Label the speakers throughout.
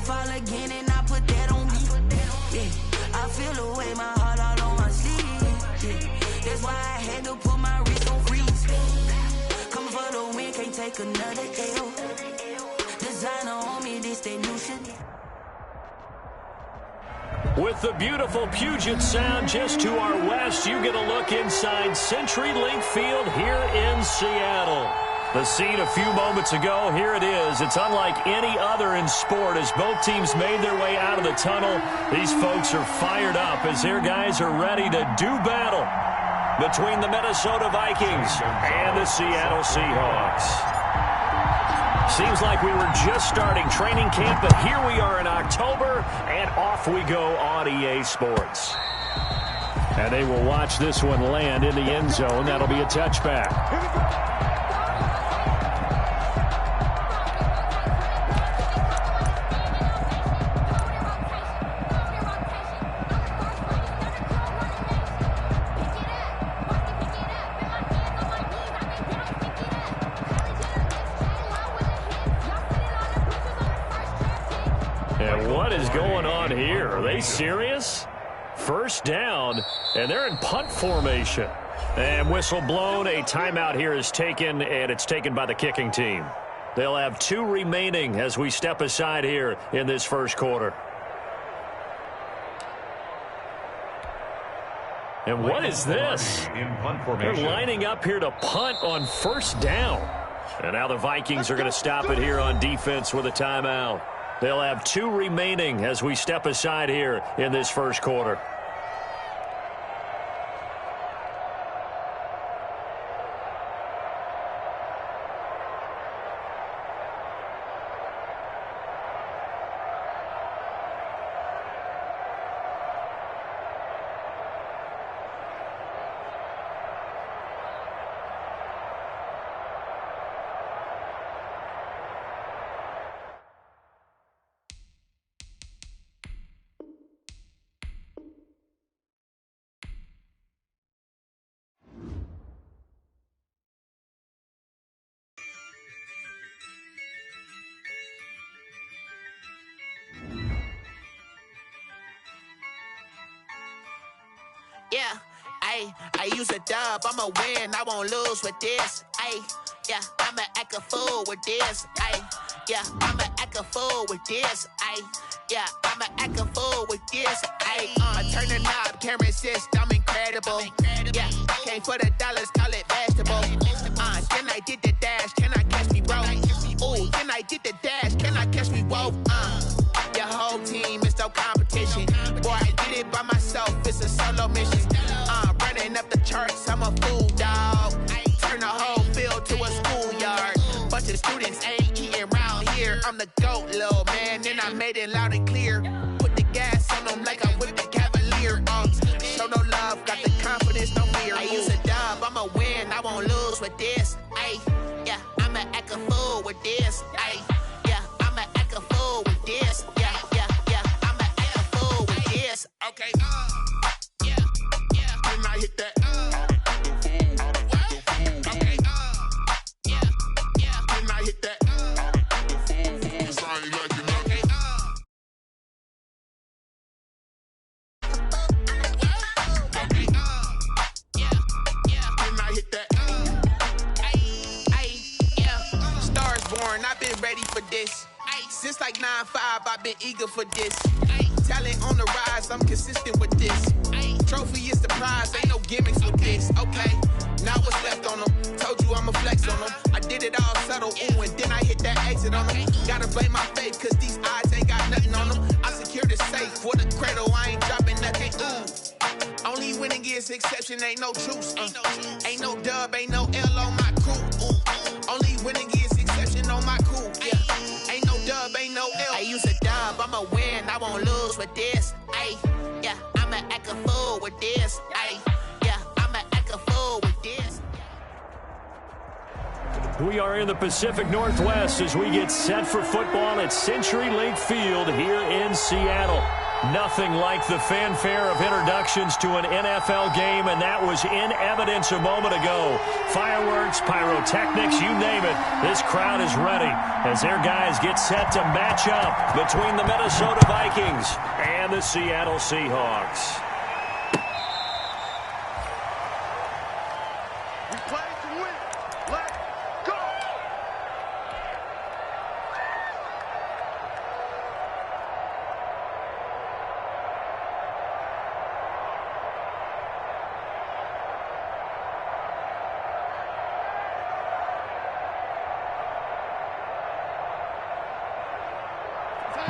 Speaker 1: fall again and I put that on me. Yeah, I feel the way, my heart all on my sleeve. Yeah, that's why I had to put my wrist on freeze. Coming for the win, can't take another L. Designer on me, this that new shit.
Speaker 2: With the beautiful Puget Sound just to our west, you get a look inside CenturyLink Field here in Seattle. The scene a few moments ago, here it is. It's unlike any other in sport as both teams made their way out of the tunnel. These folks are fired up as their guys are ready to do battle between the Minnesota Vikings and the Seattle Seahawks. Seems like we were just starting training camp, but here we are in October, and off we go on EA Sports. And they will watch this one land in the end zone. That'll be a touchback. And what is going on here? Are they serious? First down, and they're in punt formation. And whistle blown, a timeout here is taken, and it's taken by the kicking team. They'll have 2 remaining as we step aside here in this first quarter. And what is this? They're lining up here to punt on first down. And now the Vikings are going to stop it here on defense with a timeout. They'll have 2 remaining as we step aside here in this first quarter.
Speaker 3: Yeah, I use a dub, I'ma win, I won't lose with this. Yeah, I'ma act a fool with this. Yeah, I'ma act a fool with this. Yeah, I'ma act a fool with this. I turn the knob, camera assist, I'm incredible. Yeah, came for the dollars, call it vegetable. Then I did the dash, can I catch me, bro? Ooh, then I did the dash, can I catch me, whoa? Your whole team is no competition. Boy, I did it by myself, it's a solo mission. Running up the charts, I'm a fool, dog. Turn the whole field to a schoolyard. Bunch of students ain't eating round here. I'm the GOAT, little man, and I made it loud and clear. Put the gas on them like I whipped the Cavalier. Show no love, got the confidence, no fear. I use a dub, I'ma win, I won't lose with this. Yeah, I'ma act a fool with this. Yeah, I'ma act a fool with this. Yeah, I'ma act a fool with this. Okay, yeah, when I hit that, okay, yeah, when I hit that, it's I ain't like it, okay, yeah, when I hit that, yeah, stars born, I've been ready for this. Since like 9-5, I've been eager for this. Talent on the rise, I'm consistent with this. Trophy is the prize, ain't no gimmicks with this. Okay, now what's left on them? Told you I'ma flex on them. I did it all subtle, ooh, and then I hit that exit on them. Gotta blame my faith, cause these odds ain't got nothing on them. I secure the safe for the cradle, I ain't dropping nothing, ooh. Only winning is exception, ain't no truce. Ain't no dub, ain't no L on my crew. Only winning is exception on my crew, yeah. Ain't no dub, ain't no L. I use a dub, I'ma win, I won't lose with this. Yeah, I'ma act a fool with this. Yeah, I'ma act a fool with this.
Speaker 2: We are in the Pacific Northwest as we get set for football at CenturyLink Field here in Seattle. Nothing like the fanfare of introductions to an NFL game, and that was in evidence a moment ago. Fireworks, pyrotechnics, you name it. This crowd is ready as their guys get set to match up between the Minnesota Vikings and the Seattle Seahawks.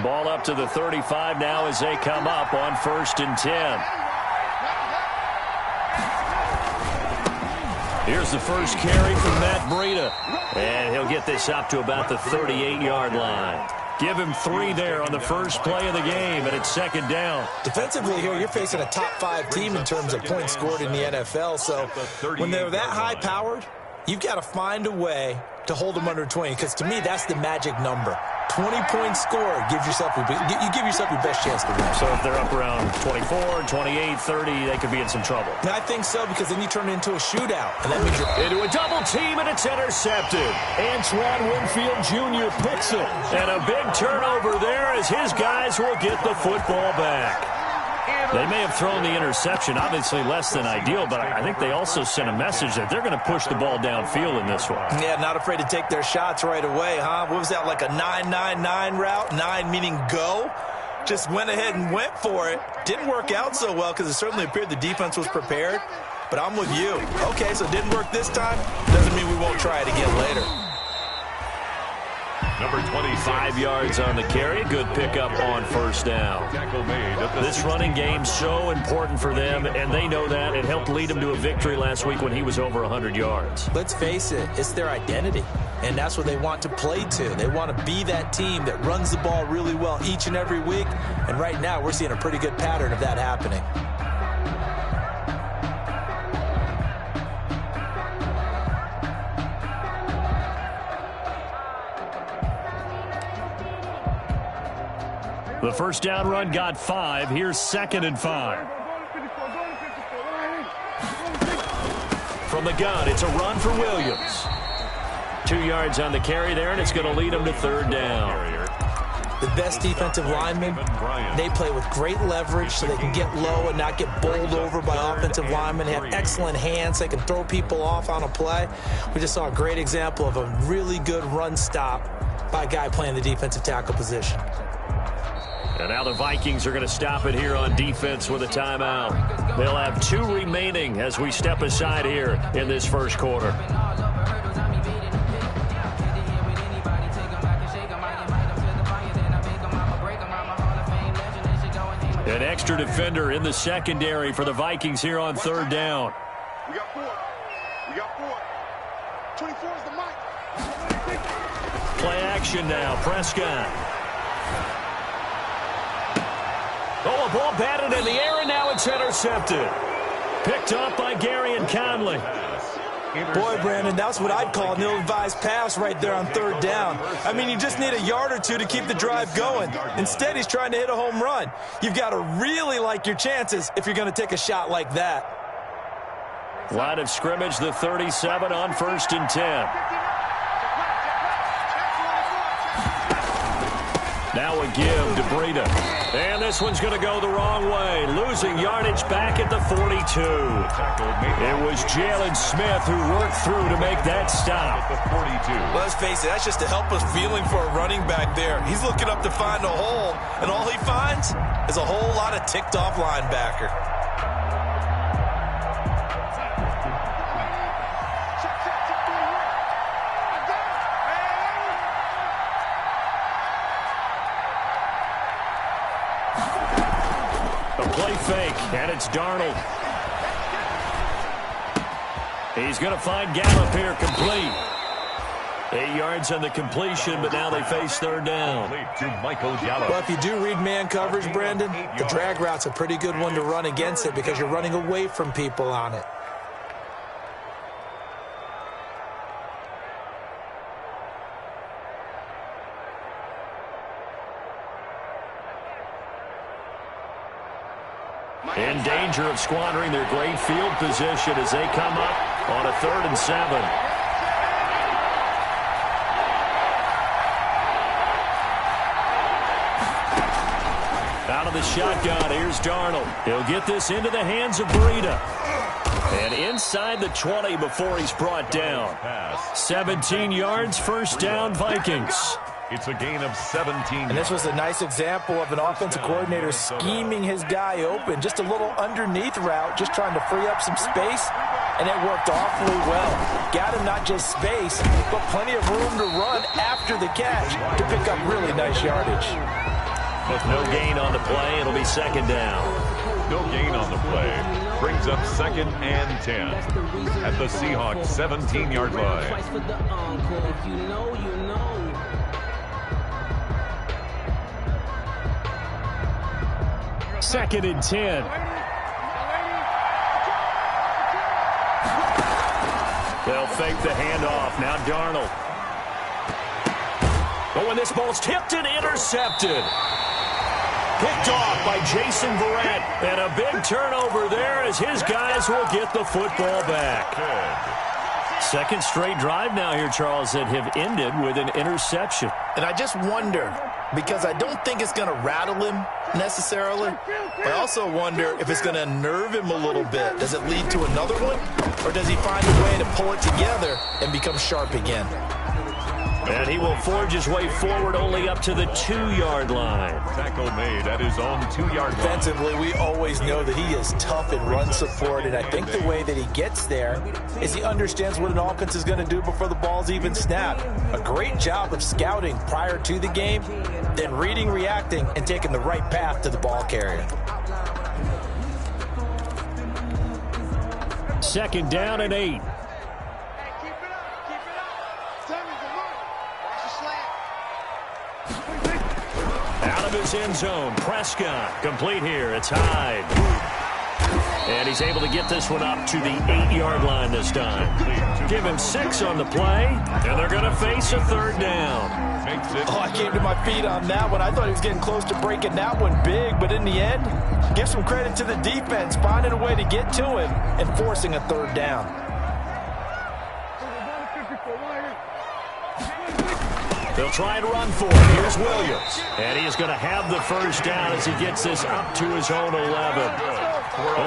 Speaker 2: Ball up to the 35 now as they come up on 1st and 10. Here's the first carry from Matt Breida. And he'll get this up to about the 38-yard line. Give him 3 there on the first play of the game, and it's 2nd down.
Speaker 4: Defensively here, you're facing a top-5 team in terms of points scored in the NFL. So when they're that high-powered, you've got to find a way to hold them under 20, because to me, that's the magic number. 20-point score gives yourself you give yourself your best chance to win.
Speaker 2: So if they're up around 24, 28, 30, they could be in some trouble.
Speaker 4: And I think so, because then you turn it into a shootout. And that means you're
Speaker 2: into a double team, and it's intercepted. Antoine Winfield Jr. picks it. And a big turnover there as his guys will get the football back. They may have thrown the interception, obviously less than ideal, but I think they also sent a message that they're going to push the ball downfield in this one.
Speaker 4: Yeah, not afraid to take their shots right away, huh? What was that, like a 9-9-9 route? 9 meaning go? Just went ahead and went for it. Didn't work out so well because it certainly appeared the defense was prepared, but I'm with you. Okay, so it didn't work this time. Doesn't mean we won't try it again later.
Speaker 2: Number 25 yards on the carry. Good pickup on 1st down. This running game so important for them, and they know that. It helped lead them to a victory last week when he was over 100 yards.
Speaker 4: Let's face it, it's their identity, and that's what they want to play to. They want to be that team that runs the ball really well each and every week, and right now we're seeing a pretty good pattern of that happening.
Speaker 2: The first down run got 5. Here's 2nd and 5. From the gun, it's a run for Williams. 2 yards on the carry there, and it's going to lead them to 3rd down.
Speaker 4: The best defensive linemen, they play with great leverage so they can get low and not get bowled over by offensive linemen. They have excellent hands. They can throw people off on a play. We just saw a great example of a really good run stop by a guy playing the defensive tackle position.
Speaker 2: And now the Vikings are going to stop it here on defense with a timeout. They'll have 2 remaining as we step aside here in this first quarter. An extra defender in the secondary for the Vikings here on 3rd down.
Speaker 5: We got 4. We got 4. 24 is the mic.
Speaker 2: Play action now. Prescott. Oh, a ball batted in the air, and now it's intercepted. Picked up by Gary and Conley.
Speaker 4: Boy, Brandon, that's what I'd call an ill-advised pass right there on 3rd down. I mean, you just need a yard or 2 to keep the drive going. Instead, he's trying to hit a home run. You've got to really like your chances if you're going to take a shot like that.
Speaker 2: Line of scrimmage, the 37 on 1st and 10. Now a give to Breida. And this one's going to go the wrong way. Losing yardage back at the 42. It was Jalen Smith who worked through to make that stop.
Speaker 4: Well, let's face it, that's just a helpless feeling for a running back there. He's looking up to find a hole, and all he finds is a whole lot of ticked-off linebacker.
Speaker 2: Play fake, and it's Darnold. He's going to find Gallup here, complete. 8 yards on the completion, but now they face 3rd down.
Speaker 4: Well, if you do read man coverage, Brandon, the drag route's a pretty good one to run against it because you're running away from people on it.
Speaker 2: In danger of squandering their great field position as they come up on a 3rd and 7. Out of the shotgun, here's Darnold. He'll get this into the hands of Breida. And inside the 20 before he's brought down. 17 yards, first down, Vikings.
Speaker 6: It's a gain of 17.
Speaker 4: And this was a nice example of an offensive coordinator scheming his guy open. Just a little underneath route, just trying to free up some space, and it worked awfully well. Got him not just space, but plenty of room to run after the catch to pick up really nice yardage.
Speaker 2: With no gain on the play, it'll be 2nd down.
Speaker 6: No gain on the play. Brings up 2nd and 10 at the Seahawks 17-yard line.
Speaker 2: 2nd and 10. They'll fake the handoff. Now Darnold. Oh, and this ball's tipped and intercepted. Picked off by Jason Verrett. And a big turnover there as his guys will get the football back. Second straight drive now here, Charles, that have ended with an interception.
Speaker 4: And I just wonder, because I don't think it's going to rattle him necessarily. I also wonder if it's going to unnerve him a little bit. Does it lead to another one? Or does he find a way to pull it together and become sharp again?
Speaker 2: And he will forge his way forward only up to the 2-yard line.
Speaker 6: Tackle made at his own 2-yard line.
Speaker 4: Defensively, we always know that he is tough in run support, and I think the way that he gets there is he understands what an offense is going to do before the ball's even snapped. A great job of scouting prior to the game, then reading, reacting, and taking the right path to the ball carrier.
Speaker 2: 2nd down and 8. Out of his end zone, Prescott. Complete here. It's Hyde. And he's able to get this one up to the 8-yard line this time. Give him 6 on the play, and they're going to face a 3rd down.
Speaker 4: Oh, I came to my feet on that one. I thought he was getting close to breaking that one big, but in the end, give some credit to the defense, finding a way to get to him and forcing a 3rd down.
Speaker 2: They'll try and run for it. Here's Williams. And he is going to have the first down as he gets this up to his own 11.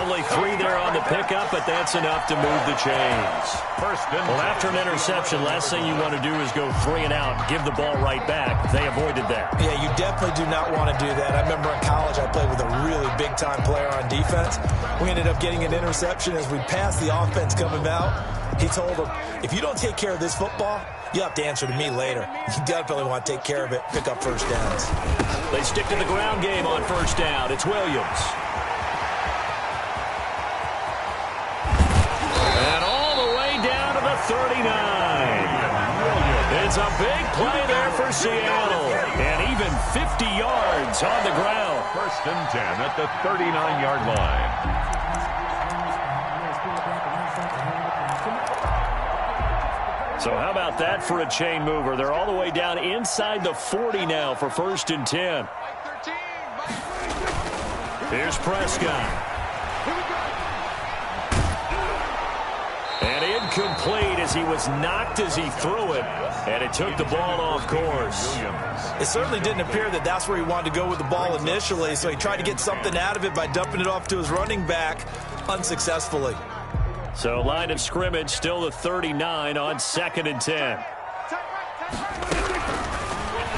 Speaker 2: Only 3 there on the pickup, but that's enough to move the chains. Well, after an interception, last thing you want to do is go 3 and out, give the ball right back. They avoided that.
Speaker 4: Yeah, you definitely do not want to do that. I remember in college I played with a really big-time player on defense. We ended up getting an interception as we passed the offense coming out. He told him, if you don't take care of this football, you'll have to answer to me later. You definitely want to take care of it, pick up first downs.
Speaker 2: They stick to the ground game on first down. It's Williams. And all the way down to the 39. It's a big play there for Seattle. And even 50 yards on the ground.
Speaker 6: 1st and 10 at the 39-yard line.
Speaker 2: So how about that for a chain mover? They're all the way down inside the 40 now for 1st and 10. Here's Prescott. And incomplete as he was knocked as he threw it. And it took the ball off course.
Speaker 4: It certainly didn't appear that that's where he wanted to go with the ball initially, so he tried to get something out of it by dumping it off to his running back unsuccessfully.
Speaker 2: So line of scrimmage still the 39 on 2nd and 10.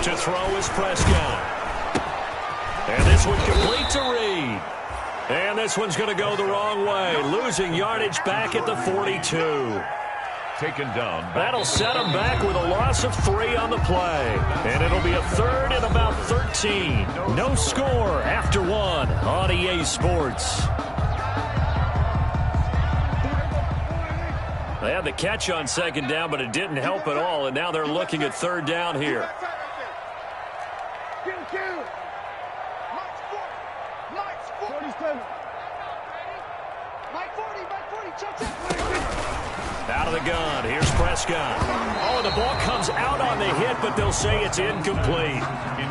Speaker 2: To throw is Prescott. And this one complete to Reed. And this one's going to go the wrong way. Losing yardage back at the 42.
Speaker 6: Taken down.
Speaker 2: That'll set him back with a loss of 3 on the play. And it'll be a 3rd and about 13. No score after 1 on EA Sports. They had the catch on 2nd down, but it didn't help at all, and now they're looking at 3rd down here. Out of the gun, here's Prescott. Oh, the ball comes out on the hit, but they'll say it's incomplete.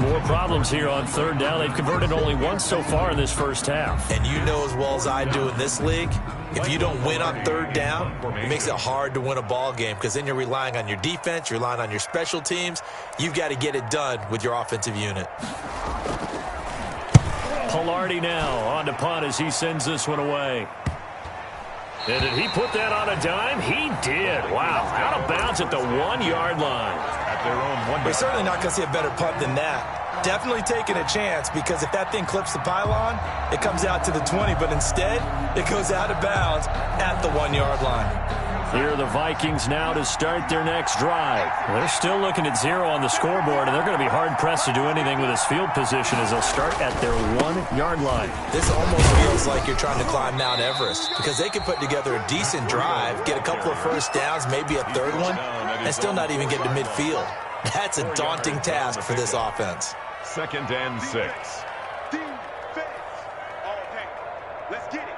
Speaker 2: More problems here on third down. They've converted only once so far in this first half.
Speaker 4: And you know as well as I do in this league, if you don't win on third down, it makes it hard to win a ball game because then you're relying on your defense, you're relying on your special teams. You've got to get it done with your offensive unit.
Speaker 2: Pilardi now on to punt as he sends this one away. And did he put that on a dime? He did. Wow. Out of bounds at the 1-yard line.
Speaker 6: At their own 1 yard.
Speaker 4: We're certainly not going to see a better punt than that. Definitely taking a chance because if that thing clips the pylon, it comes out to the 20, but instead it goes out of bounds at the 1-yard line.
Speaker 2: Here are the Vikings now to start their next drive. They're still looking at 0 on the scoreboard, and they're going to be hard-pressed to do anything with his field position as they'll start at their 1-yard line.
Speaker 4: This almost feels like you're trying to climb Mount Everest because they could put together a decent drive, get a couple of first downs, maybe a third one, and still not even get to midfield. That's a daunting task for this offense.
Speaker 6: 2nd and 6.
Speaker 5: Defense. Okay, let's get it.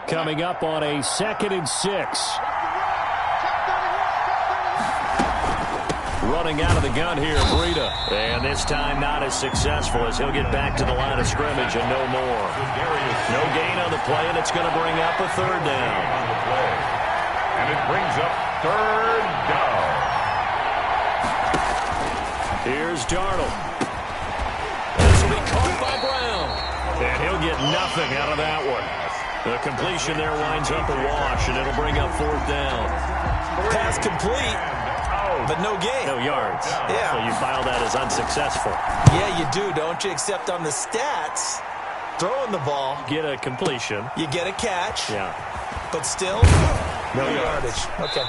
Speaker 2: Coming up on a 2nd and 6. Running out of the gun here, Breida. And this time not as successful as he'll get back to the line of scrimmage and no more. No gain on the play, and it's going to bring up a 3rd down.
Speaker 6: And it brings up 3rd down.
Speaker 2: Here's Darnold. This will be caught by Brown. And he'll get nothing out of that one. The completion there winds up a wash, and it'll bring up 4th down.
Speaker 4: Pass complete, but no gain.
Speaker 2: No yards.
Speaker 4: Yeah.
Speaker 2: So you file that as unsuccessful.
Speaker 4: Yeah, you do, don't you? Except on the stats, throwing the ball,
Speaker 2: Get a completion.
Speaker 4: you get a catch,
Speaker 2: Yeah.
Speaker 4: but still, no yardage. Okay.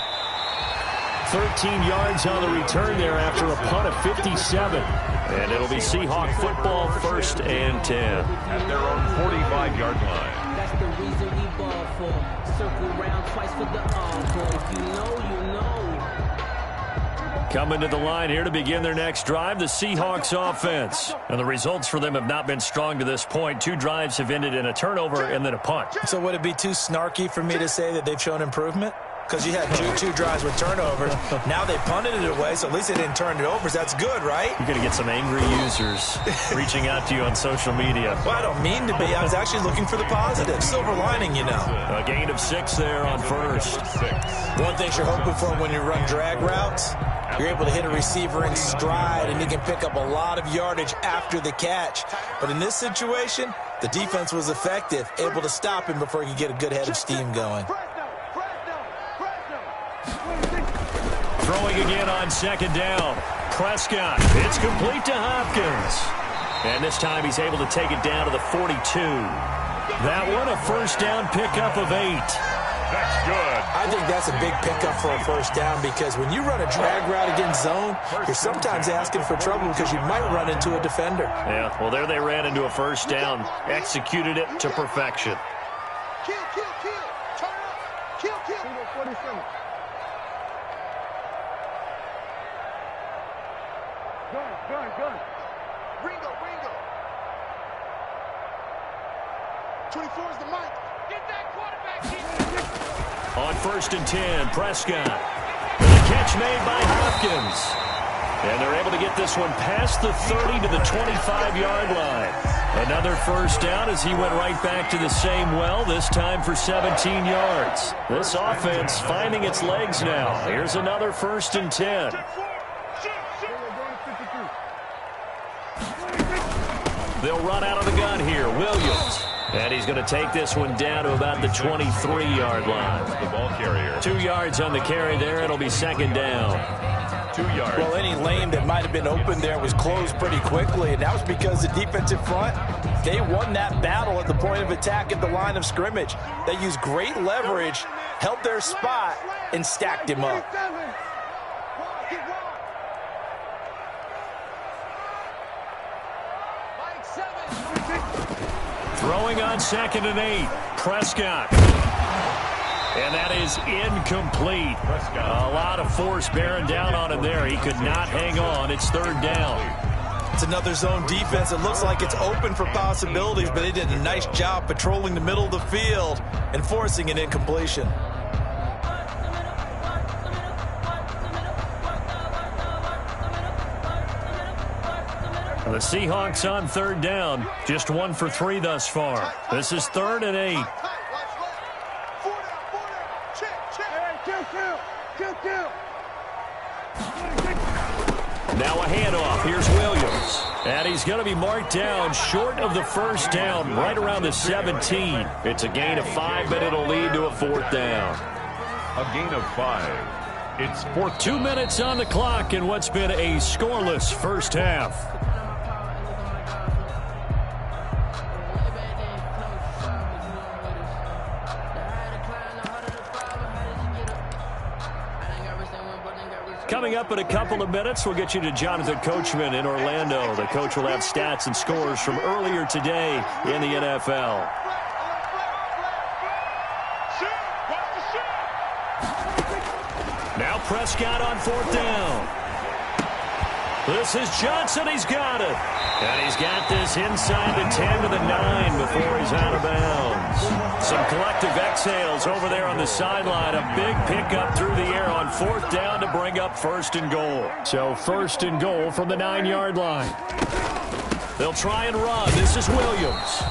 Speaker 2: 13 yards on the return there after a punt of 57. And it'll be Seahawk football, 1st and 10.
Speaker 6: At their own 45-yard line.
Speaker 7: That's the reason we ball for. Circle round twice for the encore. If you know, you know.
Speaker 2: Coming to the line here to begin their next drive, the Seahawks offense. And the results for them have not been strong to this point. 2 drives have ended in a turnover and then a punt.
Speaker 4: So would it be too snarky for me to say that they've shown improvement? Because you had two drives with turnovers. Now they punted it away, so at least they didn't turn it over. So that's good, right?
Speaker 2: You're going to get some angry users reaching out to you on social media.
Speaker 4: Well, I don't mean to be. I was actually looking for the positive. Silver lining, you know.
Speaker 2: A gain of 6 there on 1st.
Speaker 4: One thing you're hoping for when you run drag routes, you're able to hit a receiver in stride, and you can pick up a lot of yardage after the catch. But in this situation, the defense was effective, able to stop him before he could get a good head of steam going.
Speaker 2: Throwing again on 2nd down. Prescott. It's complete to Hopkins. And this time he's able to take it down to the 42. That one a 1st down pickup of 8.
Speaker 6: That's good.
Speaker 4: I think that's a big pickup for a 1st down because when you run a drag route against zone, you're sometimes asking for trouble because you might run into a defender.
Speaker 2: Yeah, well, there they ran into a 1st down. Executed it to perfection.
Speaker 5: Kill. Turn up. Kill. 47. Gun. Ringo. 24 is the mic. Get that quarterback.
Speaker 2: On 1st and 10, Prescott. And a catch made by Hopkins. And they're able to get this one past the 30 to the 25-yard line. Another 1st down as he went right back to the same well, this time for 17 yards. This offense finding its legs now. Here's another 1st and 10. They'll run out of the gun here. Williams. And he's going to take this one down to about the 23-yard line.
Speaker 6: The ball carrier.
Speaker 2: 2 yards on the carry there. It'll be 2nd down.
Speaker 6: 2 yards.
Speaker 4: Well, any lane that might have been open there was closed pretty quickly, and that was because the defensive front, they won that battle at the point of attack at the line of scrimmage. They used great leverage, held their spot, and stacked him up.
Speaker 2: Throwing on 2nd and 8. Prescott. And that is incomplete. A lot of force bearing down on him there. He could not hang on. It's 3rd down.
Speaker 4: It's another zone defense. It looks like it's open for possibilities, but they did a nice job patrolling the middle of the field and forcing an incompletion.
Speaker 2: The Seahawks on third down. Just 1 for 3 thus far. This is 3rd and 8. Now a handoff. Here's Williams. And he's going to be marked down short of the first down, right around the 17. It's a gain of 5, but it'll lead to a 4th down.
Speaker 6: A gain of 5. It's 4th.
Speaker 2: 2 minutes on the clock in what's been a scoreless first half. Coming up in a couple of minutes, we'll get you to Jonathan Coachman in Orlando. The coach will have stats and scores from earlier today in the NFL. Now Prescott on 4th down. This is Johnson. He's got it. And he's got this inside the 10 to the 9 before he's out of bounds. Some collective exhales over there on the sideline. A big pickup through the air on 4th down to bring up 1st and goal. So 1st and goal from the 9-yard line. They'll try and run. This is Williams.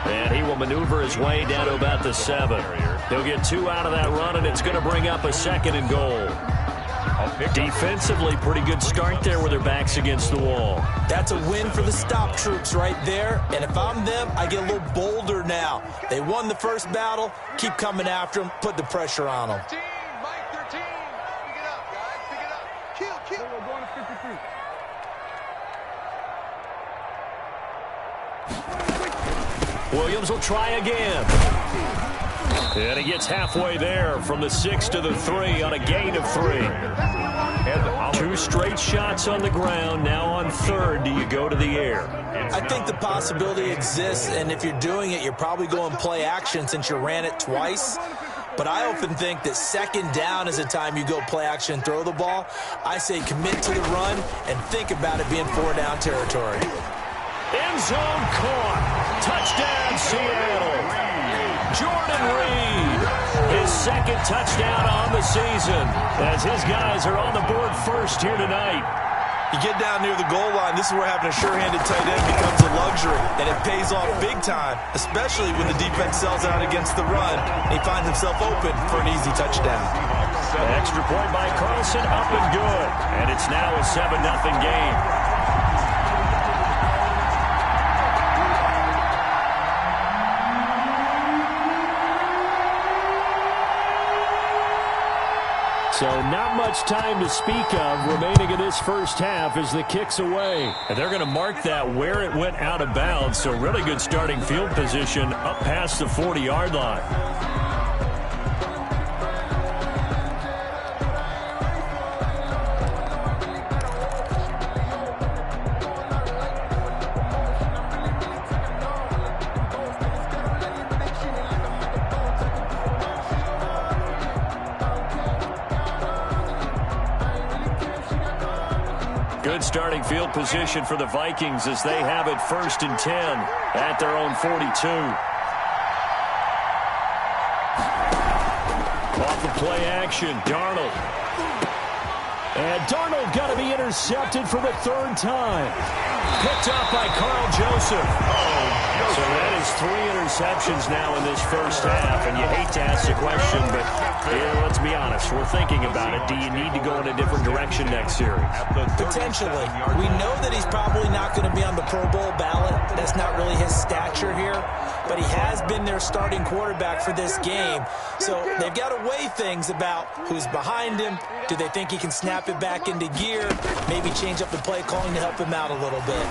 Speaker 2: And he will maneuver his way down to about the 7. He'll get 2 out of that run, and it's going to bring up a 2nd and goal. Defensively, pretty good start there with their backs against the wall.
Speaker 4: That's a win for the stop troops right there. And if I'm them, I get a little bolder now. They won the first battle. Keep coming after them. Put the pressure on them.
Speaker 5: Pick it up, guys. Pick it up. Kill. We're going to 53.
Speaker 2: Williams will try again. And he gets halfway there from the 6 to the 3 on a gain of 3. 2 straight shots on the ground. Now on 3rd, do you go to the air?
Speaker 4: I think the possibility exists, and if you're doing it, you're probably going play action since you ran it twice. But I often think that 2nd down is the time you go play action and throw the ball. I say commit to the run and think about it being 4-down territory.
Speaker 2: End zone caught. Touchdown, Seattle. Jordan Reed, his 2nd touchdown on the season, as his guys are on the board first here tonight.
Speaker 4: You get down near the goal line, this is where having a sure-handed tight end becomes a luxury, and it pays off big time, especially when the defense sells out against the run, and he finds himself open for an easy touchdown.
Speaker 2: An extra point by Carlson, up and good, and it's now a 7-0 game. So not much time to speak of remaining in this first half as the kick's away. And they're going to mark that where it went out of bounds. So really good starting field position up past the 40-yard line. Good starting field position for the Vikings as they have it 1st and 10 at their own 42. Off the play action, Darnold. And Darnold got to be intercepted for the 3rd time. Picked up by Carl Joseph. So that is 3 interceptions now in this first half. And you hate to ask the question, but let's be honest. We're thinking about it. Do you need to go in a different direction next series?
Speaker 4: Potentially. We know that he's probably not going to be on the Pro Bowl ballot. That's not really his stature here. But he has been their starting quarterback for this game. So they've got to weigh things about who's behind him. Do they think he can snap it back into gear? Maybe change up the play calling to help him out a little bit.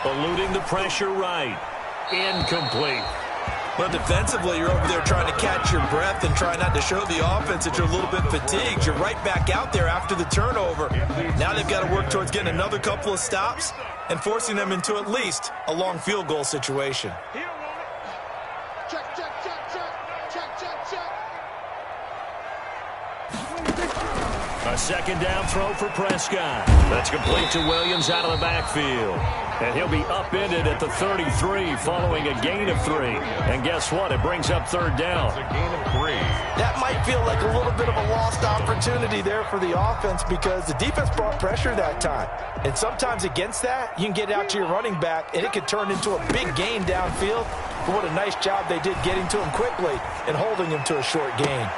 Speaker 2: Eluding the pressure right. Incomplete.
Speaker 4: Well, defensively, you're over there trying to catch your breath and try not to show the offense that you're a little bit fatigued. You're right back out there after the turnover. Now they've got to work towards getting another couple of stops and forcing them into at least a long field goal situation.
Speaker 2: A second down throw for Prescott. That's complete to Williams out of the backfield. And he'll be upended at the 33 following a gain of 3. And guess what? It brings up third down.
Speaker 6: It's a gain of 3.
Speaker 4: That might feel like a little bit of a lost opportunity there for the offense because the defense brought pressure that time. And sometimes against that, you can get out to your running back, and it could turn into a big gain downfield. But what a nice job they did getting to him quickly and holding him to a short gain.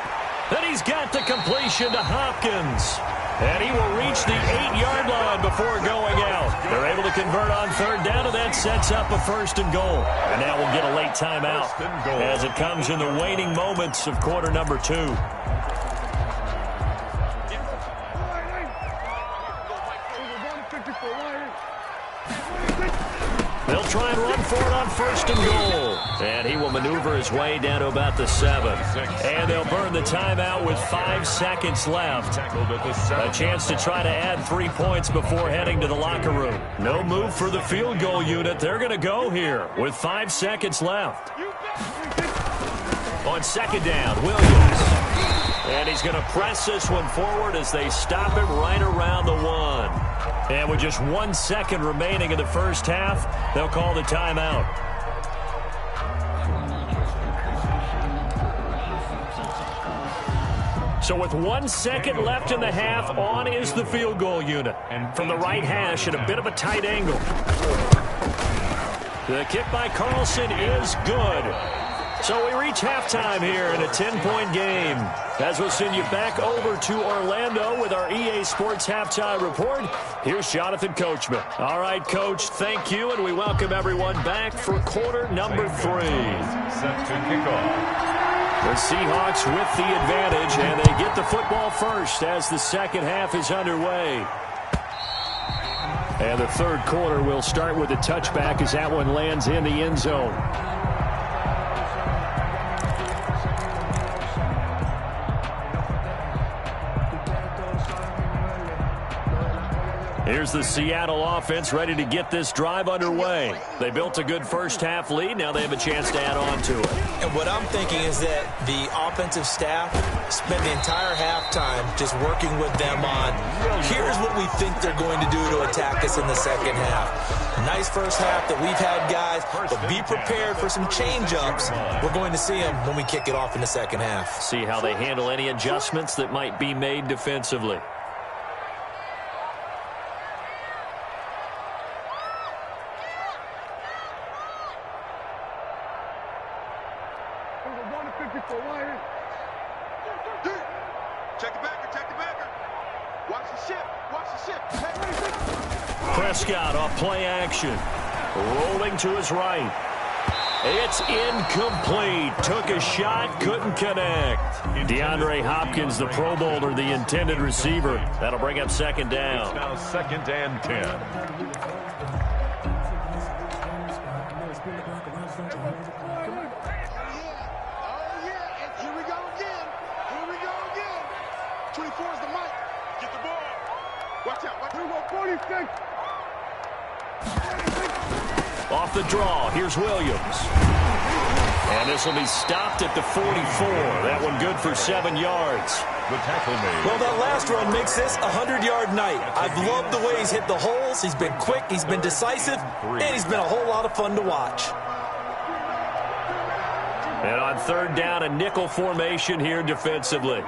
Speaker 2: And he's got the completion to Hopkins. And he will reach the 8-yard line before going out. They're able to convert on third down, and that sets up a first and goal. And now we'll get a late timeout as it comes in the waning moments of quarter number 2. They'll try and run for it on first and goal. And he will maneuver his way down to about the 7. And they'll burn the timeout with 5 seconds left. A chance to try to add 3 points before heading to the locker room. No move for the field goal unit. They're going to go here with 5 seconds left. On second down, Williams. And he's going to press this one forward as they stop him right around the 1. And with just 1 second remaining in the first half, they'll call the timeout. So with 1 second left in the half, on is the field goal unit. And from the right hash at a bit of a tight angle. The kick by Carlson is good. So we reach halftime here in a 10-point game. As we'll send you back over to Orlando with our EA Sports Halftime Report, here's Jonathan Coachman. All right, Coach, thank you, and we welcome everyone back for quarter number 3.
Speaker 6: Set to kick off.
Speaker 2: The Seahawks with the advantage, and they get the football first as the second half is underway. And the third quarter will start with a touchback as that one lands in the end zone. Here's the Seattle offense ready to get this drive underway. They built a good first half lead. Now they have a chance to add on to it.
Speaker 4: And what I'm thinking is that the offensive staff spent the entire halftime just working with them on, here's what we think they're going to do to attack us in the second half. Nice first half that we've had, guys, but be prepared for some change-ups. We're going to see them when we kick it off in the second half.
Speaker 2: See how they handle any adjustments that might be made defensively. Prescott off play action. Rolling to his right. It's incomplete. Took a shot, couldn't connect. DeAndre Hopkins, the Pro Bowler, the intended receiver. That'll bring up second down.
Speaker 6: It's now 2nd and 10.
Speaker 2: Off the draw, here's Williams. And this will be stopped at the 44. That one good for 7 yards.
Speaker 6: The tackle made.
Speaker 4: Well, that last run makes this a 100-yard night. I've loved the way he's hit the holes. He's been quick, he's been decisive, and he's been a whole lot of fun to watch.
Speaker 2: And on third down, a nickel formation here defensively.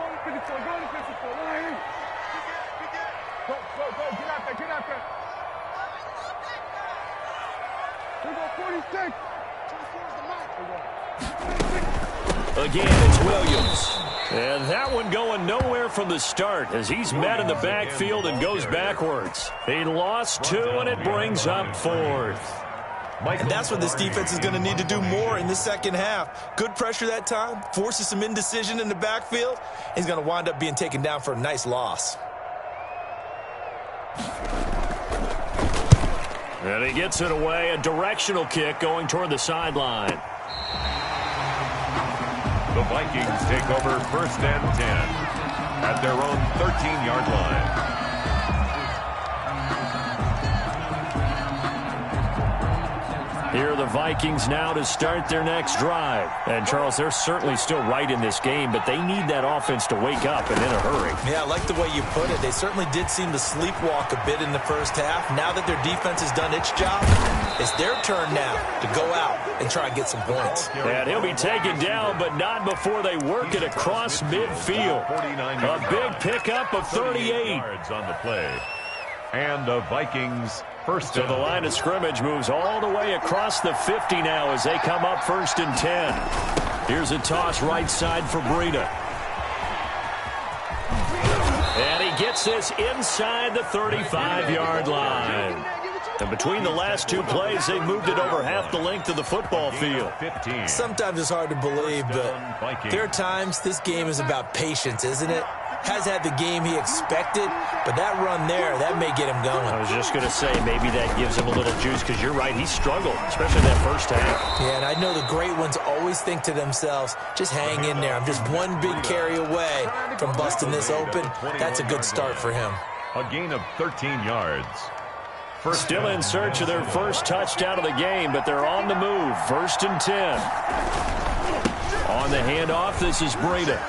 Speaker 2: Again, it's Williams. And that one going nowhere from the start as he's met in the backfield and goes backwards. He lost 2, and it brings up 4th.
Speaker 4: And that's what this defense is going to need to do more in the second half. Good pressure that time, forces some indecision in the backfield. He's going to wind up being taken down for a nice loss.
Speaker 2: And he gets it away, a directional kick going toward the sideline.
Speaker 6: The Vikings take over 1st and 10 at their own 13-yard line.
Speaker 2: Here are the Vikings now to start their next drive. And, Charles, they're certainly still right in this game, but they need that offense to wake up and in a hurry.
Speaker 4: Yeah, I like the way you put it. They certainly did seem to sleepwalk a bit in the first half. Now that their defense has done its job, it's their turn now to go out and try and get some points.
Speaker 2: And he'll be taken down, but not before they work it across midfield. A big pickup of 38
Speaker 6: yards on the play. And the Vikings first
Speaker 2: down. So the line of scrimmage moves all the way across the 50 now as they come up 1st and 10. Here's a toss right side for Breida. And he gets this inside the 35-yard line. And between the last two plays, they moved it over half the length of the football field.
Speaker 4: Sometimes it's hard to believe, but there are times this game is about patience, isn't it? Has had the game he expected, but that run there, that may get him going.
Speaker 2: I was just going to say, maybe that gives him a little juice, because you're right, he struggled, especially that first half.
Speaker 4: Yeah, and I know the great ones always think to themselves, just hang in there. I'm just one big carry away from busting this open. That's a good start for him.
Speaker 6: A gain of 13 yards.
Speaker 2: Still in search of their first touchdown of the game, but they're on the move. 1st and 10. On the handoff, this is Breida.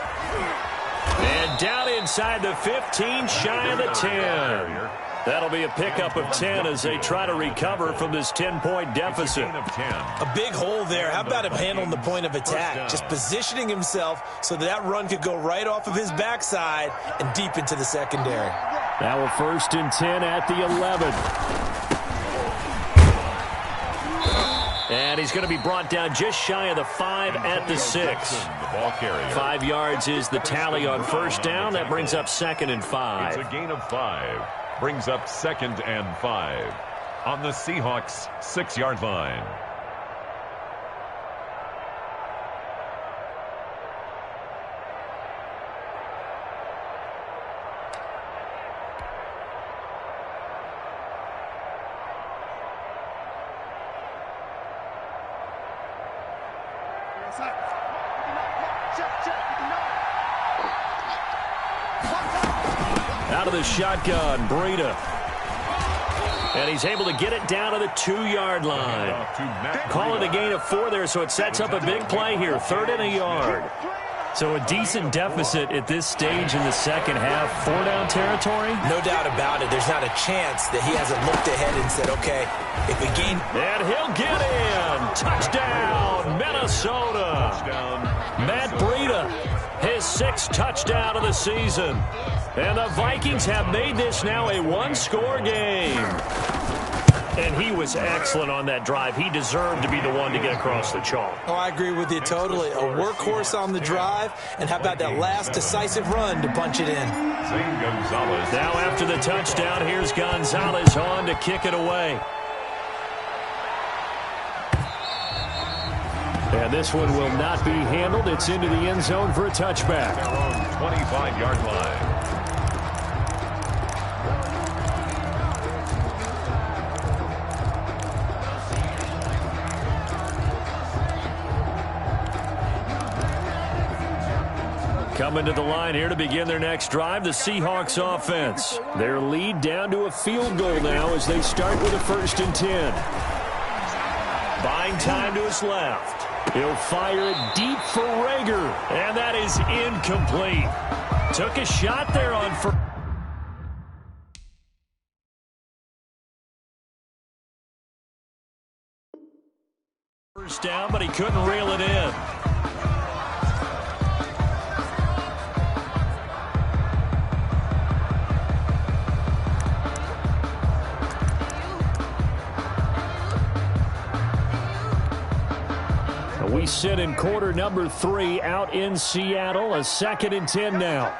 Speaker 2: And down inside the 15, shy of the 10. That'll be a pickup of 10 as they try to recover from this 10-point deficit.
Speaker 4: A big hole there. How about him handling the point of attack? Just positioning himself so that run could go right off of his backside and deep into the secondary.
Speaker 2: Now a 1st and 10 at the 11. And he's going to be brought down just shy of the 5 at the 6. 5 yards is the tally on 1st down. That brings up 2nd and 5.
Speaker 6: It's a gain of 5. Brings up 2nd and 5 on the Seahawks 6-yard line.
Speaker 2: Out of the shotgun, Breida. And he's able to get it down to the 2-yard line. Call it a gain of 4 there, so it sets up a big play here. 3rd and a yard. So a decent deficit at this stage in the second half. 4-down territory?
Speaker 4: No doubt about it. There's not a chance that he hasn't looked ahead and said, okay, if we gain...
Speaker 2: And he'll get in. Touchdown, Minnesota. Matt Breida, his 6th touchdown of the season. And the Vikings have made this now a one-score game. And he was excellent on that drive. He deserved to be the one to get across the chalk.
Speaker 4: Oh, I agree with you totally. A workhorse on the drive. And how about that last decisive run to punch it in?
Speaker 2: Now after the touchdown, here's Gonzalez on to kick it away. And this one will not be handled. It's into the end zone for a touchback.
Speaker 6: 25-yard line.
Speaker 2: Coming to the line here to begin their next drive, the Seahawks offense. Their lead down to a field goal now as they start with a 1st and 10. Buying time to his left. He'll fire it deep for Rager, and that is incomplete. Took a shot there on first down, but he couldn't reel it in. We sit in quarter number 3 out in Seattle. A 2nd and 10 now.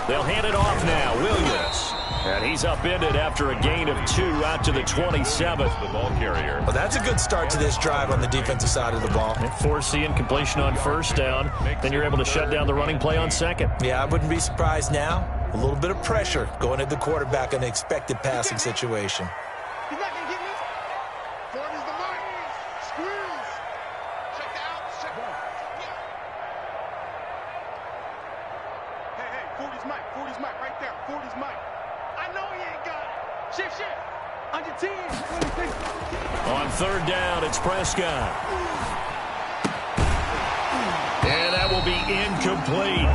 Speaker 2: They'll hand it off now. Williams. And he's upended after a gain of 2 out to the 27th.
Speaker 6: The ball carrier.
Speaker 4: Well, that's a good start to this drive on the defensive side of the ball.
Speaker 2: Force the incompletion on 1st down. Then you're able to shut down the running play on 2nd.
Speaker 4: Yeah, I wouldn't be surprised now. A little bit of pressure going at the quarterback in an expected passing situation.
Speaker 5: Under 10, 26.
Speaker 2: On third down, it's Prescott. And that will be incomplete.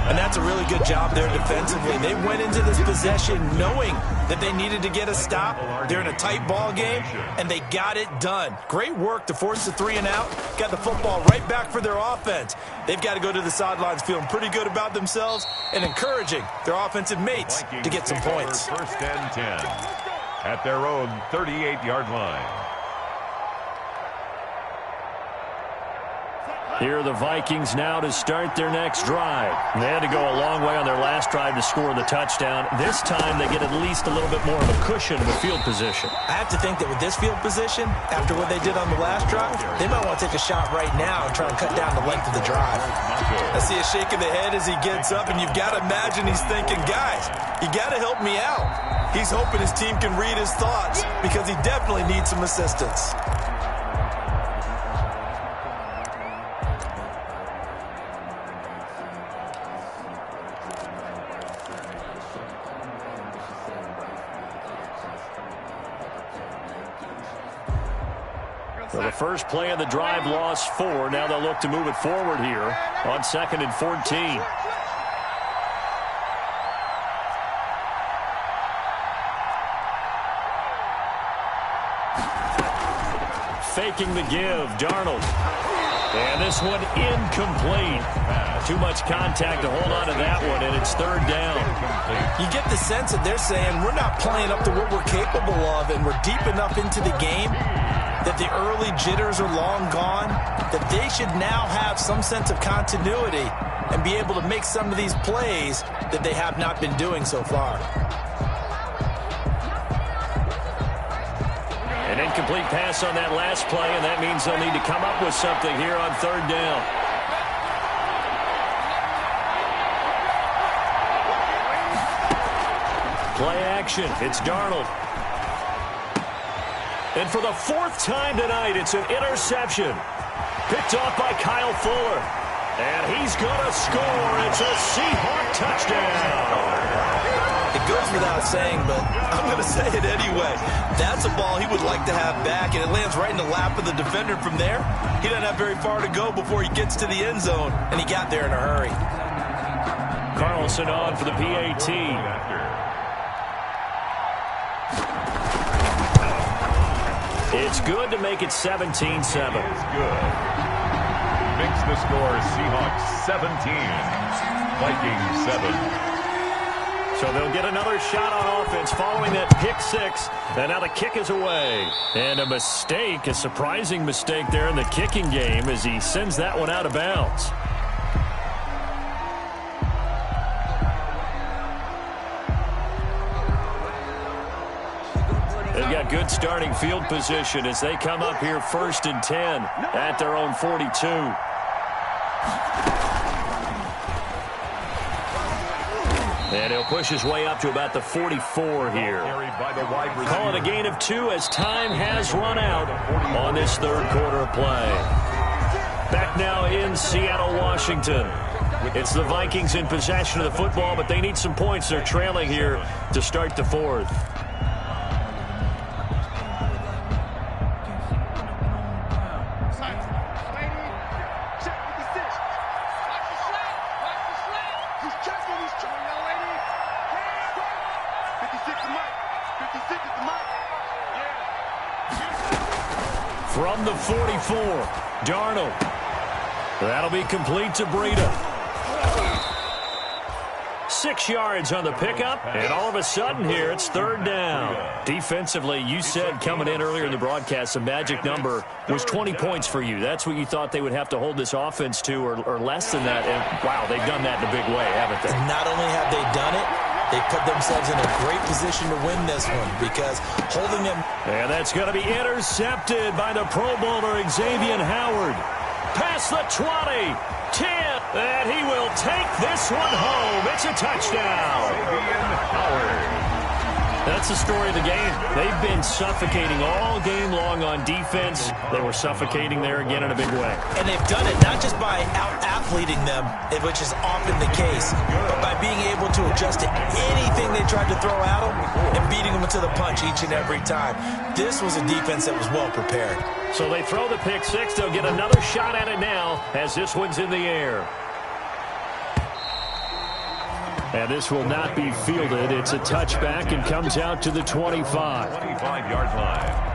Speaker 4: And that's a really good job there defensively. They went into this possession knowing that they needed to get a stop. They're in a tight ball game, and they got it done. Great work to force the 3 and out. Got the football right back for their offense. They've got to go to the sidelines feeling pretty good about themselves and encouraging their offensive mates to get some points.
Speaker 6: First and 10 at their own 38-yard line.
Speaker 2: Here are the Vikings now to start their next drive. They had to go a long way on their last drive to score the touchdown. This time they get at least a little bit more of a cushion with field position.
Speaker 4: I have to think that with this field position, after what they did on the last drive, they might want to take a shot right now and try and cut down the length of the drive. I see a shake of the head as he gets up, and you've got to imagine he's thinking, guys, you got to help me out. He's hoping his team can read his thoughts because he definitely needs some assistance.
Speaker 2: So the first play of the drive lost 4. Now they'll look to move it forward here on 2nd and 14. Faking the give, Darnold. And this one incomplete. Too much contact to hold on to that one, and it's 3rd down.
Speaker 4: You get the sense that they're saying we're not playing up to what we're capable of, and we're deep enough into the game that the early jitters are long gone, that they should now have some sense of continuity and be able to make some of these plays that they have not been doing so far.
Speaker 2: An incomplete pass on that last play, and that means they'll need to come up with something here on 3rd down. Play action. It's Darnold. And for the 4th time tonight, it's an interception. Picked off by Kyle Fuller. And he's going to score. It's a Seahawk touchdown.
Speaker 4: It goes without saying, but I'm going to say it anyway. That's a ball he would like to have back, and it lands right in the lap of the defender from there. He doesn't have very far to go before he gets to the end zone, and he got there in a hurry.
Speaker 2: Carlson on for the PAT. It's good to make it 17-7.
Speaker 6: It's good. Makes the score Seahawks 17, Vikings 7.
Speaker 2: So they'll get another shot on offense following that pick 6. And now the kick is away. And a mistake, a surprising mistake there in the kicking game as he sends that one out of bounds. They've got good starting field position as they come up here 1st and 10 at their own 42. And he'll push his way up to about the 44 here. Call it a gain of 2 as time has run out on this 3rd quarter of play. Back now in Seattle, Washington. It's the Vikings in possession of the football, but they need some points. They're trailing here to start the 4th. From the 44, Darnold. That'll be complete to Breida. 6 yards on the pickup, and all of a sudden here, it's 3rd down. Defensively, you said coming in earlier in the broadcast, the magic number was 20 points for you. That's what you thought they would have to hold this offense to, or less than that. And, wow, they've done that in a big way, haven't they?
Speaker 4: And not only have they done it, they put themselves in a great position to win this one because holding them.
Speaker 2: And that's going to be intercepted by the Pro Bowler Xavier Howard. Past the 20, 10, and he will take this one home. It's a touchdown.
Speaker 6: Xavier Howard.
Speaker 2: That's the story of the game. They've been suffocating all game long on defense. They were suffocating there again in a big way.
Speaker 4: And they've done it not just by out-athleting them, which is often the case, but by being able to adjust to anything they tried to throw at them and beating them to the punch each and every time. This was a defense that was well prepared.
Speaker 2: So they throw the pick six. They'll get another shot at it now as this one's in the air. And this will not be fielded. It's a touchback and comes out to the 25.
Speaker 6: 25-yard line.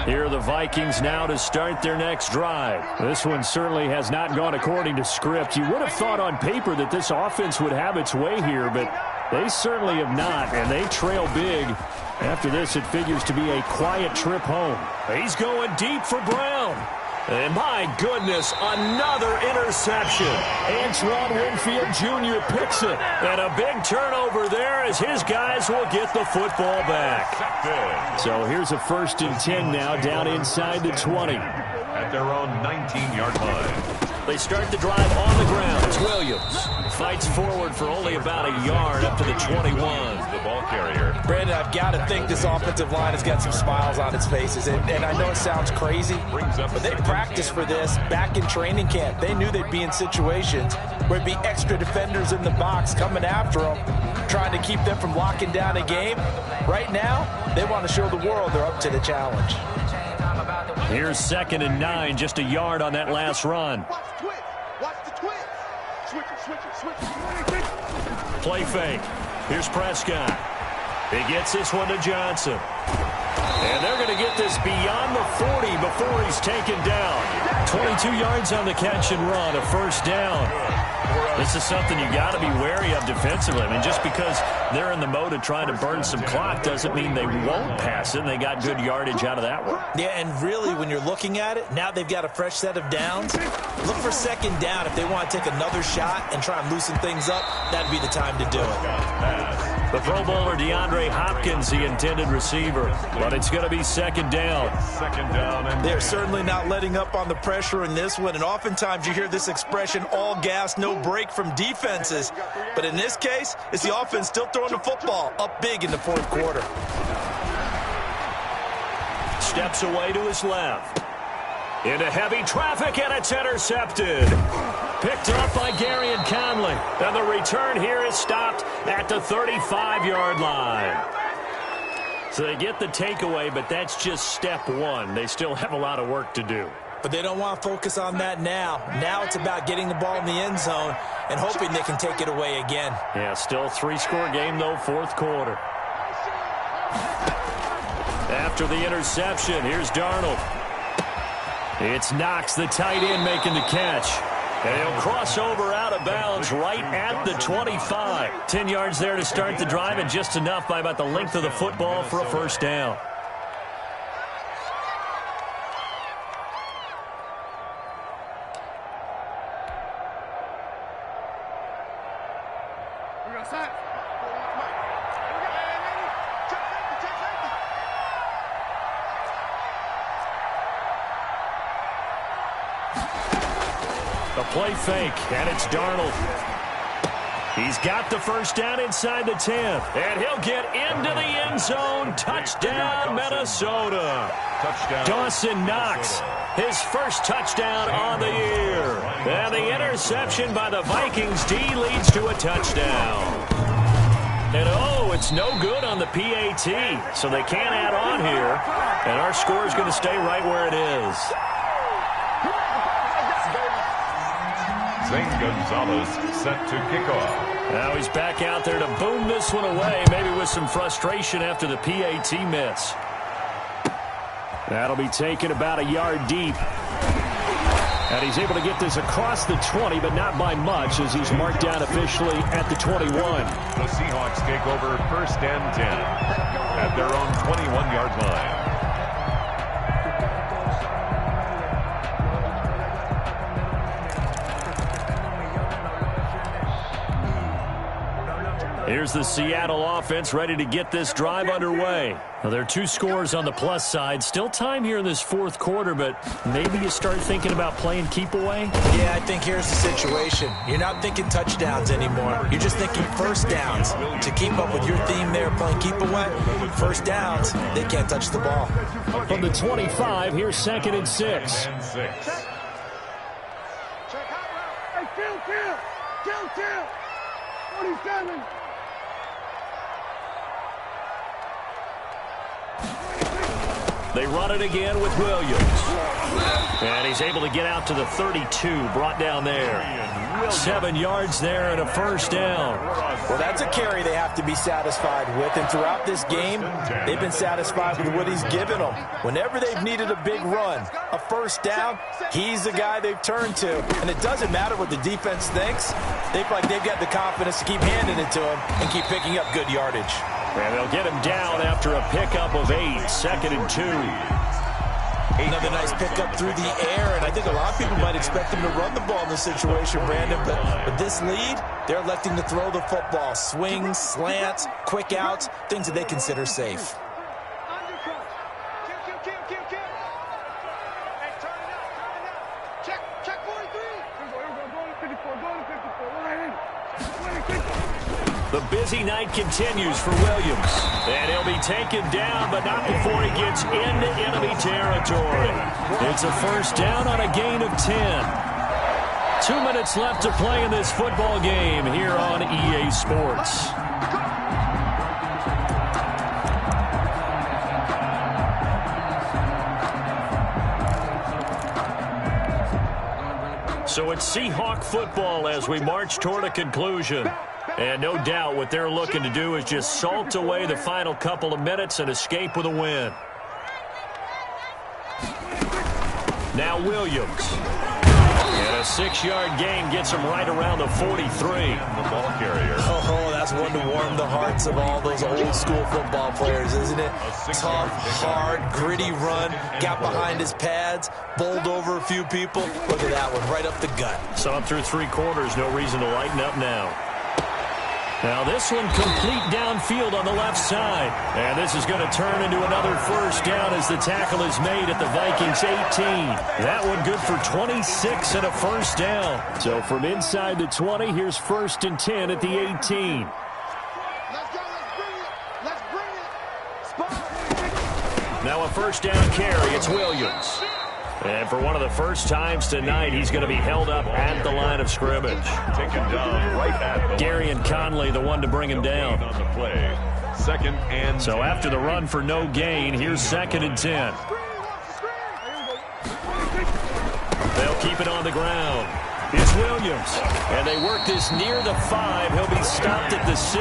Speaker 2: Here are the Vikings now to start their next drive. This one certainly has not gone according to script. You would have thought on paper that this offense would have its way here, but they certainly have not, and they trail big. After this, it figures to be a quiet trip home. He's going deep for Brown. And my goodness, another interception. Antoine Winfield Jr. picks it. And a big turnover there as his guys will get the football back. So here's a 1st and 10 now down inside the 20.
Speaker 6: At their own 19-yard line.
Speaker 2: They start the drive on the ground. It's Williams. Fights forward for only about a yard up to the 21.
Speaker 6: The ball carrier.
Speaker 4: Brandon, I've got to think this offensive line has got some smiles on its faces. And I know it sounds crazy, but they practiced for this back in training camp. They knew they'd be in situations where there'd be extra defenders in the box coming after them, trying to keep them from locking down a game. Right now, they want to show the world they're up to the challenge.
Speaker 2: Here's 2nd and 9, just a yard on that last run.
Speaker 5: Watch the twist. Switch it.
Speaker 2: Play fake. Here's Prescott. He gets this one to Johnson. And they're going to get this beyond the 40 before he's taken down. 22 yards on the catch and run, a 1st down. This is something you got to be wary of defensively. I mean, just because they're in the mode of trying to burn some clock doesn't mean they won't pass it. And they got good yardage out of that one.
Speaker 4: Yeah, and really, when you're looking at it, now they've got a fresh set of downs. Look for 2nd down. If they want to take another shot and try and loosen things up, that'd be the time to do it.
Speaker 2: The Pro Bowler DeAndre Hopkins, the intended receiver, but it's going to be 2nd down.
Speaker 6: 2nd down. And
Speaker 4: they're certainly not letting up on the pressure in this one, and oftentimes you hear this expression, all gas, no break from defenses. But in this case, it's the offense still throwing the football up big in the 4th quarter.
Speaker 2: Steps away to his left. Into heavy traffic, and it's intercepted. Picked up by Gary and Conley. And the return here is stopped at the 35-yard line. So they get the takeaway, but that's just step one. They still have a lot of work to do.
Speaker 4: But they don't want to focus on that now. Now it's about getting the ball in the end zone and hoping they can take it away again.
Speaker 2: Yeah, still 3-score game, though, 4th quarter. After the interception, here's Darnold. It's Knox, the tight end, making the catch. And he'll cross over out of bounds right at the 25. 10 yards there to start the drive, and just enough by about the length of the football for a 1st down. A play fake, and it's Darnold. He's got the 1st down inside the 10, and he'll get into the end zone. Touchdown, Minnesota.
Speaker 6: Touchdown.
Speaker 2: Dawson Knox, his 1st touchdown on the year. And the interception by the Vikings D leads to a touchdown. And oh, it's no good on the PAT, so they can't add on here. And our score is going to stay right where it is.
Speaker 6: Zane Gonzalez set to kick off.
Speaker 2: Now he's back out there to boom this one away, maybe with some frustration after the PAT miss. That'll be taken about a yard deep. And he's able to get this across the 20, but not by much, as he's marked down officially at the 21.
Speaker 6: The Seahawks take over 1st and 10 at their own 21-yard line.
Speaker 2: Here's the Seattle offense ready to get this drive underway. Now, there are 2 scores on the plus side. Still time here in this fourth quarter, but maybe you start thinking about playing keep away?
Speaker 4: Yeah, I think here's the situation. You're not thinking touchdowns anymore. You're just thinking first downs. To keep up with your theme there, playing keep away, first downs, they can't touch the ball.
Speaker 2: From the 25, here's 2nd and 6.
Speaker 5: Hey, kill. 47.
Speaker 2: They run it again with Williams. And he's able to get out to the 32, brought down there. 7 yards there and a first down.
Speaker 4: Well, that's a carry they have to be satisfied with. And throughout this game, they've been satisfied with what he's given them. Whenever they've needed a big run, a first down, he's the guy they've turned to. And it doesn't matter what the defense thinks. They feel like they've got the confidence to keep handing it to him and keep picking up good yardage.
Speaker 2: And they'll get him down after a pickup of 8, 2nd and 2.
Speaker 4: Another nice pickup through the air, and I think a lot of people might expect him to run the ball in this situation, Brandon, but with this lead, they're electing to throw the football. Swings, slants, quick outs, things that they consider safe.
Speaker 2: The busy night continues for Williams. And he'll be taken down, but not before he gets into enemy territory. It's a first down on a gain of 10. 2 minutes left to play in this football game here on EA Sports. So it's Seahawk football as we march toward a conclusion. And no doubt what they're looking to do is just salt away the final couple of minutes and escape with a win. Now Williams. And a 6-yard gain gets him right around the 43.
Speaker 6: The ball carrier.
Speaker 4: Oh, that's one to warm the hearts of all those old school football players, isn't it? Tough, hard, gritty run. Got behind his pads, bowled over a few people. Look at that one, right up the gut.
Speaker 2: Saw him through 3 quarters. No reason to lighten up now. Now this one complete downfield on the left side. And this is going to turn into another first down as the tackle is made at the Vikings 18. That one good for 26 and a first down. So from inside the 20, here's 1st and 10 at the 18.
Speaker 5: Let's go. Let's bring it. Spot.
Speaker 2: Now a first down carry. It's Williams. And for one of the first times tonight, he's going to be held up at the line of scrimmage.
Speaker 6: Taken down right at the
Speaker 2: Gary and Conley, the one to bring him down.
Speaker 6: on the play. 2nd and
Speaker 2: So after the run for no gain, here's 2nd and 10. They'll keep it on the ground. It's Williams. And they work this near the 5. He'll be stopped at the 6.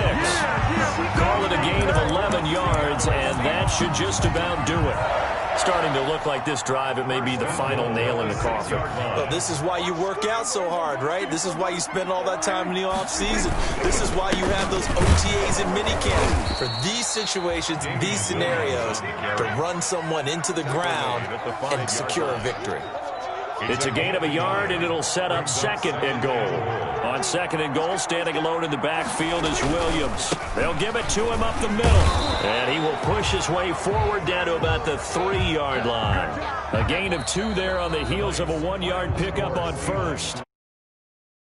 Speaker 2: Call it a gain of 11 yards, and that should just about do it. Starting to look like this drive, it may be the final nail in the coffin.
Speaker 4: Well, this is why you work out so hard, right? This is why you spend all that time in the offseason. This is why you have those OTAs and minicamp. For these situations, these scenarios, to run someone into the ground and secure a victory.
Speaker 2: It's a gain of a yard, and it'll set up 2nd and goal. On 2nd and goal, standing alone in the backfield is Williams. They'll give it to him up the middle. And he will push his way forward down to about the 3-yard line. A gain of 2 there on the heels of a 1-yard pickup on first.